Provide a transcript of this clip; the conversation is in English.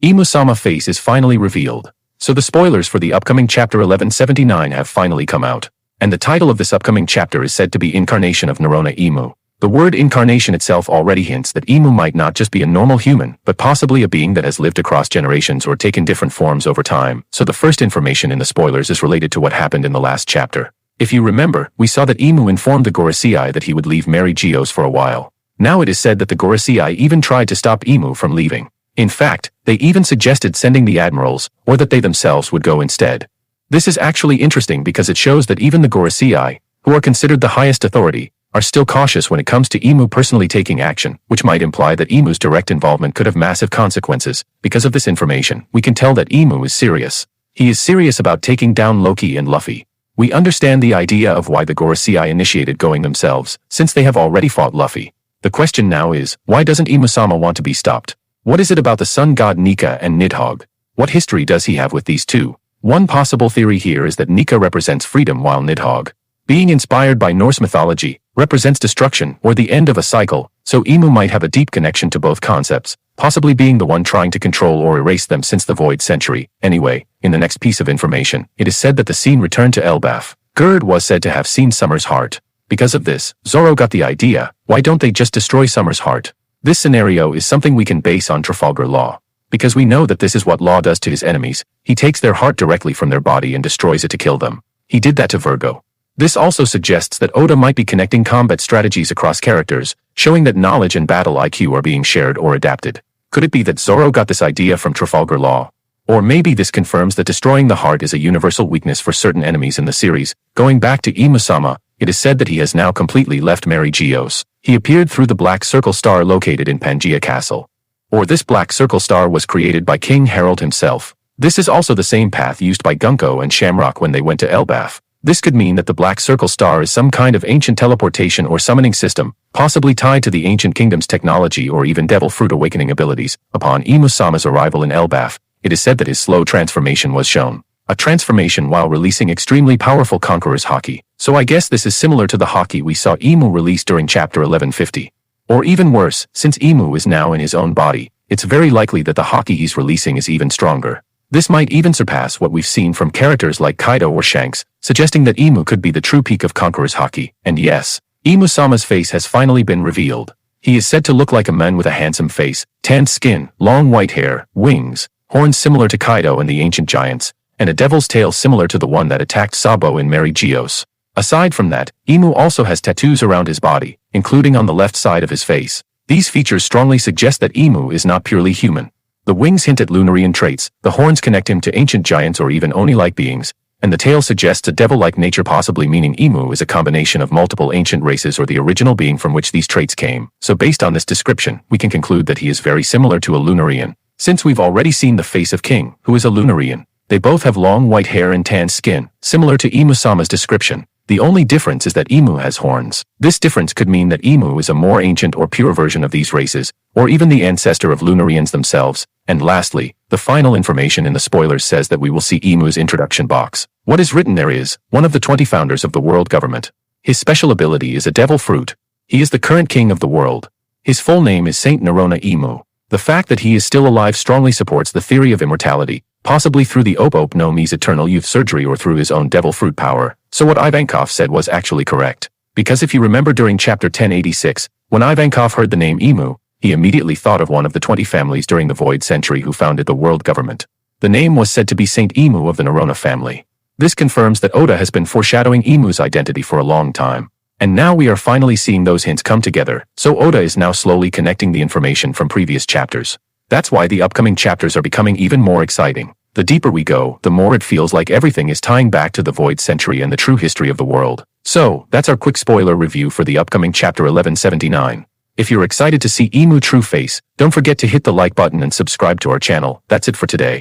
Imu-sama face is finally revealed. So the spoilers for the upcoming chapter 1179 have finally come out. And the title of this upcoming chapter is said to be Incarnation of Nerona Imu. The word incarnation itself already hints that Imu might not just be a normal human, but possibly a being that has lived across generations or taken different forms over time. So the first information in the spoilers is related to what happened in the last chapter. If you remember, we saw that Imu informed the Gorosei that he would leave Mary Geos for a while. Now it is said that the Gorosei even tried to stop Imu from leaving. In fact, they even suggested sending the admirals, or that they themselves would go instead. This is actually interesting because it shows that even the Gorosei, who are considered the highest authority, are still cautious when it comes to Imu personally taking action, which might imply that Imu's direct involvement could have massive consequences. Because of this information, we can tell that Imu is serious. He is serious about taking down Loki and Luffy. We understand the idea of why the Gorosei initiated going themselves, since they have already fought Luffy. The question now is, why doesn't Imu-sama want to be stopped? What is it about the sun god Nika and Nidhogg? What history does he have with these two? One possible theory here is that Nika represents freedom while Nidhogg, being inspired by Norse mythology, represents destruction or the end of a cycle, so Imu might have a deep connection to both concepts, possibly being the one trying to control or erase them since the Void Century. Anyway, in the next piece of information, it is said that the scene returned to elbaf. Gerd was said to have seen Summer's heart. Because of this, Zoro got the idea, why don't they just destroy Summer's heart? This scenario is something we can base on Trafalgar Law. Because we know that this is what Law does to his enemies, he takes their heart directly from their body and destroys it to kill them. He did that to Virgo. This also suggests that Oda might be connecting combat strategies across characters, showing that knowledge and battle IQ are being shared or adapted. Could it be that Zoro got this idea from Trafalgar Law? Or maybe this confirms that destroying the heart is a universal weakness for certain enemies in the series. Going back to Imu-sama, it is said that he has now completely left Mary Geos. He appeared through the Black Circle Star located in Pangaea Castle. Or this Black Circle Star was created by King Harold himself. This is also the same path used by Gunko and Shamrock when they went to elbaf. This could mean that the Black Circle Star is some kind of ancient teleportation or summoning system, possibly tied to the ancient kingdom's technology or even Devil Fruit awakening abilities. Upon Imu-sama's arrival in elbaf, it is said that his slow transformation was shown. A transformation while releasing extremely powerful Conqueror's Haki. So I guess this is similar to the Haki we saw Imu release during chapter 1150. Or even worse, since Imu is now in his own body, it's very likely that the Haki he's releasing is even stronger. This might even surpass what we've seen from characters like Kaido or Shanks, suggesting that Imu could be the true peak of Conqueror's Haki. And yes, Imu-sama's face has finally been revealed. He is said to look like a man with a handsome face, tanned skin, long white hair, wings, horns similar to Kaido and the ancient giants, and a devil's tail similar to the one that attacked Sabo in Mary Geos. Aside from that, Imu also has tattoos around his body, including on the left side of his face. These features strongly suggest that Imu is not purely human. The wings hint at Lunarian traits, the horns connect him to ancient giants or even Oni-like beings, and the tail suggests a devil-like nature, possibly meaning Imu is a combination of multiple ancient races or the original being from which these traits came. So based on this description, we can conclude that he is very similar to a Lunarian. Since we've already seen the face of King, who is a Lunarian, they both have long white hair and tanned skin, similar to Imu-sama's description. The only difference is that Imu has horns. This difference could mean that Imu is a more ancient or pure version of these races, or even the ancestor of Lunarians themselves. And lastly, the final information in the spoilers says that we will see Imu's introduction box. What is written there is, one of the 20 founders of the world government. His special ability is a devil fruit. He is the current king of the world. His full name is Saint Nerona Imu. The fact that he is still alive strongly supports the theory of immortality, possibly through the Op no Mi's eternal youth surgery or through his own devil fruit power. So what Ivankov said was actually correct. Because if you remember during chapter 1086, when Ivankov heard the name Imu, he immediately thought of one of the 20 families during the Void Century who founded the world government. The name was said to be Saint Imu of the Nerona family. This confirms that Oda has been foreshadowing Imu's identity for a long time. And now we are finally seeing those hints come together, so Oda is now slowly connecting the information from previous chapters. That's why the upcoming chapters are becoming even more exciting. The deeper we go, the more it feels like everything is tying back to the Void Century and the true history of the world. So, that's our quick spoiler review for the upcoming chapter 1179. If you're excited to see Imu true face, don't forget to hit the like button and subscribe to our channel. That's it for today.